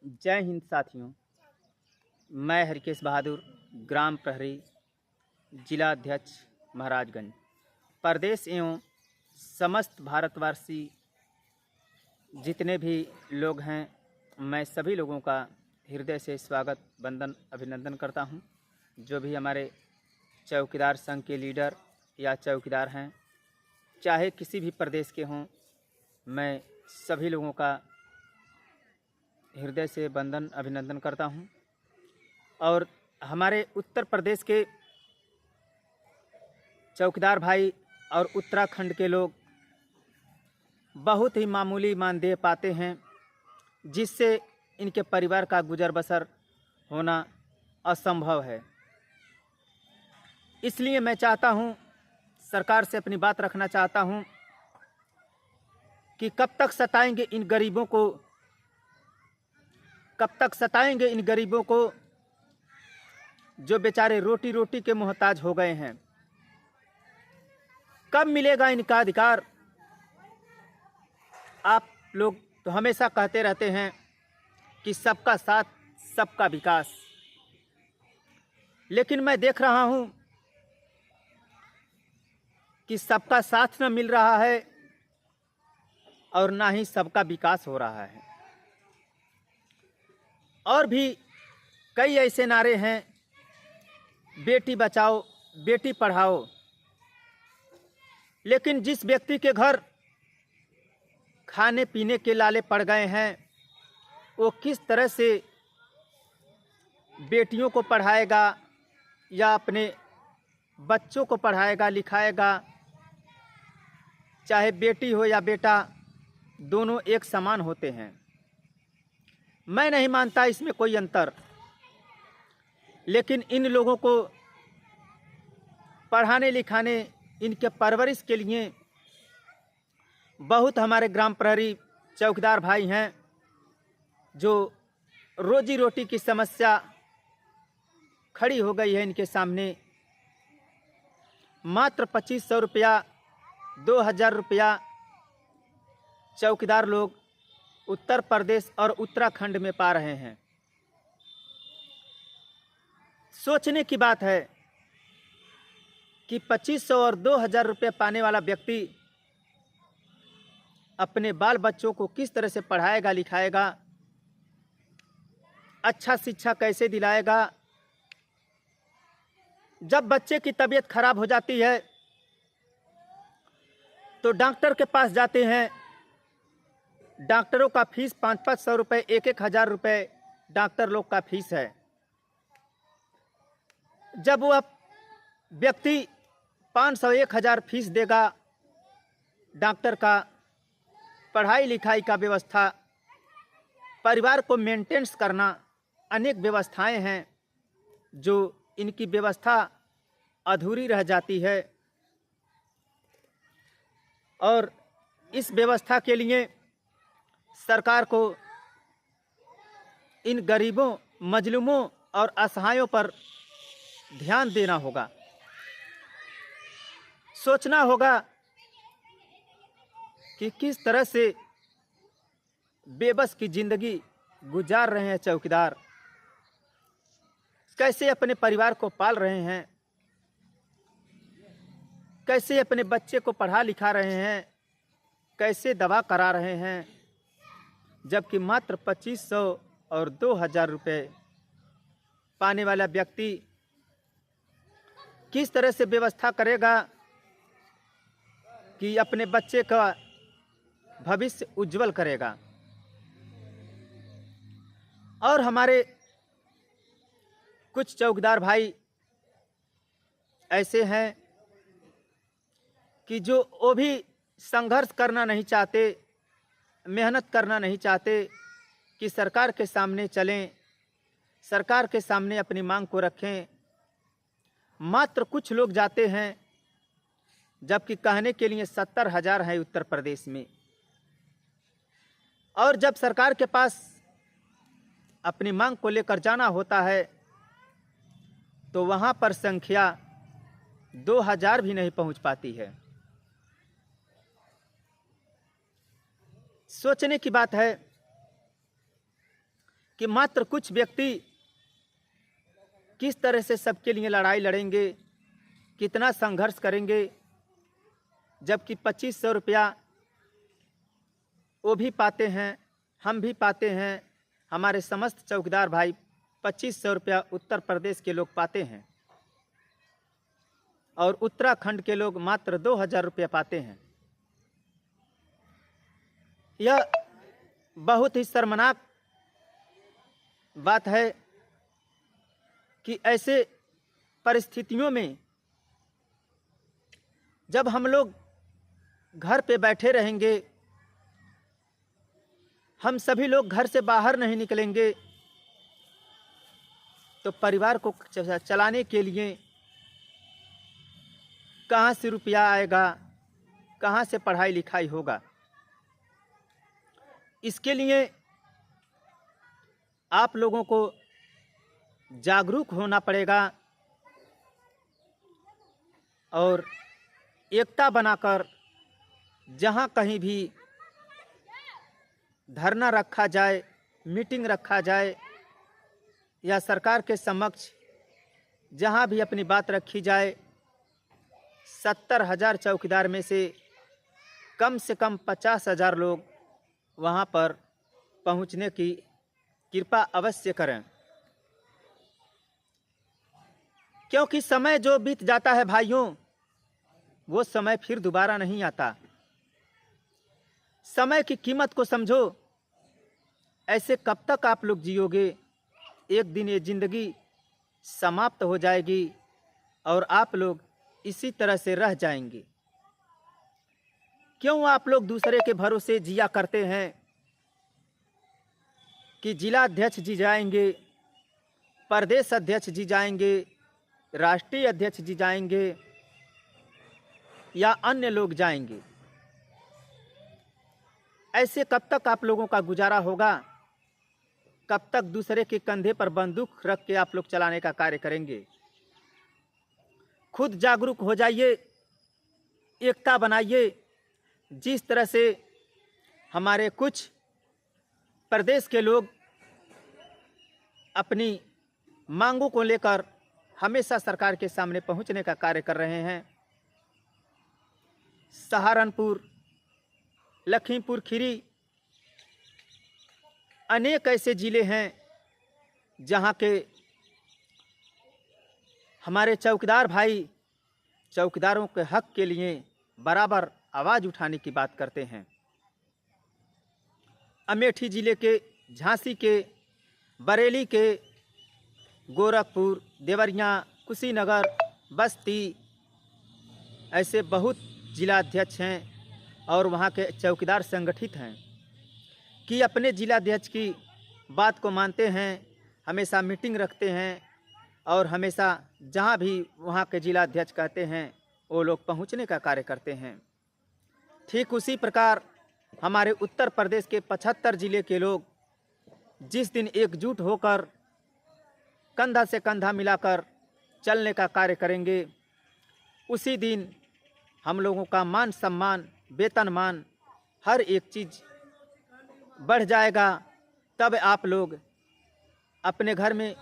जय हिंद साथियों। मैं हरकेश बहादुर, ग्राम प्रहरी, जिला अध्यक्ष महाराजगंज, प्रदेश एवं समस्त भारतवासी जितने भी लोग हैं, मैं सभी लोगों का हृदय से स्वागत, वंदन, अभिनंदन करता हूं। जो भी हमारे चौकीदार संघ के लीडर या चौकीदार हैं, चाहे किसी भी प्रदेश के हों, मैं सभी लोगों का हृदय से वंदन, अभिनंदन करता हूं। और हमारे उत्तर प्रदेश के चौकीदार भाई और उत्तराखंड के लोग बहुत ही मामूली मानदेय पाते हैं, जिससे इनके परिवार का गुजर बसर होना असंभव है। इसलिए मैं चाहता हूं, सरकार से अपनी बात रखना चाहता हूं कि कब तक सताएंगे इन गरीबों को, कब तक सताएंगे इन गरीबों को जो बेचारे रोटी रोटी के मोहताज हो गए हैं। कब मिलेगा इनका अधिकार? आप लोग तो हमेशा कहते रहते हैं कि सबका साथ सबका विकास, लेकिन मैं देख रहा हूं कि सबका साथ न मिल रहा है और ना ही सबका विकास हो रहा है। और भी कई ऐसे नारे हैं, बेटी बचाओ, बेटी पढ़ाओ, लेकिन जिस व्यक्ति के घर खाने पीने के लाले पड़ गए हैं, वो किस तरह से बेटियों को पढ़ाएगा या अपने बच्चों को पढ़ाएगा लिखाएगा? चाहे बेटी हो या बेटा, दोनों एक समान होते हैं। मैं नहीं मानता इसमें कोई अंतर, लेकिन इन लोगों को पढ़ाने लिखाने, इनके परवरिश के लिए बहुत हमारे ग्राम प्रहरी चौकीदार भाई हैं जो रोजी रोटी की समस्या खड़ी हो गई है इनके सामने। मात्र 2500 रुपया, 2000 रुपया चौकीदार लोग उत्तर प्रदेश और उत्तराखंड में पा रहे हैं। सोचने की बात है कि 2500 और 2000 रुपये पाने वाला व्यक्ति अपने बाल बच्चों को किस तरह से पढ़ाएगा लिखाएगा, अच्छा शिक्षा कैसे दिलाएगा? जब बच्चे की तबीयत खराब हो जाती है तो डॉक्टर के पास जाते हैं। डॉक्टरों का फीस 500-500 रुपये, 1-1000 रुपये डॉक्टर लोग का फीस है। जब वह व्यक्ति 500-1000 फीस देगा, डॉक्टर का पढ़ाई लिखाई का व्यवस्था, परिवार को मेंटेनेंस करना, अनेक व्यवस्थाएं हैं जो इनकी व्यवस्था अधूरी रह जाती है। और इस व्यवस्था के लिए सरकार को इन गरीबों, मजलूमों और असहायों पर ध्यान देना होगा, सोचना होगा कि किस तरह से बेबस की जिंदगी गुजार रहे हैं चौकीदार, कैसे अपने परिवार को पाल रहे हैं, कैसे अपने बच्चे को पढ़ा लिखा रहे हैं, कैसे दवा करा रहे हैं, जबकि मात्र 2500 और 2000 रुपये पाने वाला व्यक्ति किस तरह से व्यवस्था करेगा कि अपने बच्चे का भविष्य उज्जवल करेगा? और हमारे कुछ चौकीदार भाई ऐसे हैं कि जो वो भी संघर्ष करना नहीं चाहते, मेहनत करना नहीं चाहते कि सरकार के सामने चलें, सरकार के सामने अपनी मांग को रखें। मात्र कुछ लोग जाते हैं, जबकि कहने के लिए 70,000 है उत्तर प्रदेश में। और जब सरकार के पास अपनी मांग को लेकर जाना होता है तो वहां पर संख्या 2000 भी नहीं पहुंच पाती है। सोचने की बात है कि मात्र कुछ व्यक्ति किस तरह से सबके लिए लड़ाई लड़ेंगे, कितना संघर्ष करेंगे, जबकि 2500 रुपया वो भी पाते हैं, हम भी पाते हैं, हमारे समस्त चौकीदार भाई 2500 रुपया उत्तर प्रदेश के लोग पाते हैं और उत्तराखंड के लोग मात्र 2000 रुपया पाते हैं। यह बहुत ही शर्मनाक बात है कि ऐसे परिस्थितियों में जब हम लोग घर पे बैठे रहेंगे, हम सभी लोग घर से बाहर नहीं निकलेंगे, तो परिवार को चलाने के लिए कहाँ से रुपया आएगा, कहाँ से पढ़ाई लिखाई होगा। इसके लिए आप लोगों को जागरूक होना पड़ेगा और एकता बनाकर जहाँ कहीं भी धरना रखा जाए, मीटिंग रखा जाए या सरकार के समक्ष जहाँ भी अपनी बात रखी जाए, 70,000 चौकीदार में से कम 50,000 लोग वहाँ पर पहुँचने की कृपा अवश्य करें, क्योंकि समय जो बीत जाता है भाइयों, वो समय फिर दोबारा नहीं आता। समय की कीमत को समझो। ऐसे कब तक आप लोग जियोगे? एक दिन ये जिंदगी समाप्त हो जाएगी और आप लोग इसी तरह से रह जाएंगे। क्यों आप लोग दूसरे के भरोसे जिया करते हैं कि जिला अध्यक्ष जी जाएंगे, प्रदेश अध्यक्ष जी जाएंगे, राष्ट्रीय अध्यक्ष जी जाएंगे या अन्य लोग जाएंगे? ऐसे कब तक आप लोगों का गुजारा होगा? कब तक दूसरे के कंधे पर बंदूक रख के आप लोग चलाने का कार्य करेंगे? खुद जागरूक हो जाइए, एकता बनाइए। जिस तरह से हमारे कुछ प्रदेश के लोग अपनी मांगों को लेकर हमेशा सरकार के सामने पहुंचने का कार्य कर रहे हैं। सहारनपुर, लखीमपुर खीरी, अनेक ऐसे ज़िले हैं जहां के हमारे चौकीदार भाई चौकीदारों के हक के लिए बराबर आवाज़ उठाने की बात करते हैं। अमेठी ज़िले के, झांसी के, बरेली के, गोरखपुर, देवरिया, कुशीनगर, बस्ती, ऐसे बहुत जिलाध्यक्ष हैं और वहाँ के चौकीदार संगठित हैं कि अपने जिलाध्यक्ष की बात को मानते हैं, हमेशा मीटिंग रखते हैं और हमेशा जहाँ भी वहाँ के जिलाध्यक्ष कहते हैं वो लोग पहुँचने का कार्य करते हैं। ठीक उसी प्रकार हमारे उत्तर प्रदेश के 75 ज़िले के लोग जिस दिन एकजुट होकर कंधा से कंधा मिलाकर चलने का कार्य करेंगे, उसी दिन हम लोगों का मान सम्मान, वेतनमान, हर एक चीज़ बढ़ जाएगा। तब आप लोग अपने घर में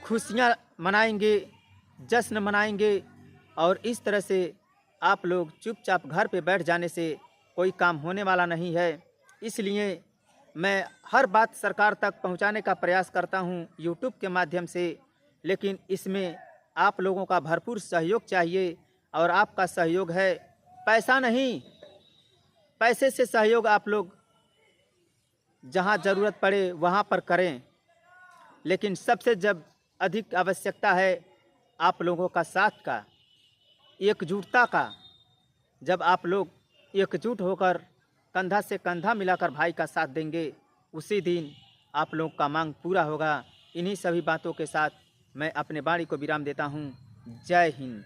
खुशियाँ मनाएंगे, जश्न मनाएंगे और इस तरह से आप लोग चुपचाप घर पे बैठ जाने से कोई काम होने वाला नहीं है। इसलिए मैं हर बात सरकार तक पहुंचाने का प्रयास करता हूं यूट्यूब के माध्यम से, लेकिन इसमें आप लोगों का भरपूर सहयोग चाहिए और आपका सहयोग है, पैसा नहीं। पैसे से सहयोग आप लोग जहां ज़रूरत पड़े वहां पर करें, लेकिन सबसे जब अधिक आवश्यकता है आप लोगों का साथ का, एकजुटता का। जब आप लोग एकजुट होकर कंधा से कंधा मिलाकर भाई का साथ देंगे, उसी दिन आप लोग का मांग पूरा होगा। इन्हीं सभी बातों के साथ मैं अपने वाणी को विराम देता हूँ। जय हिंद।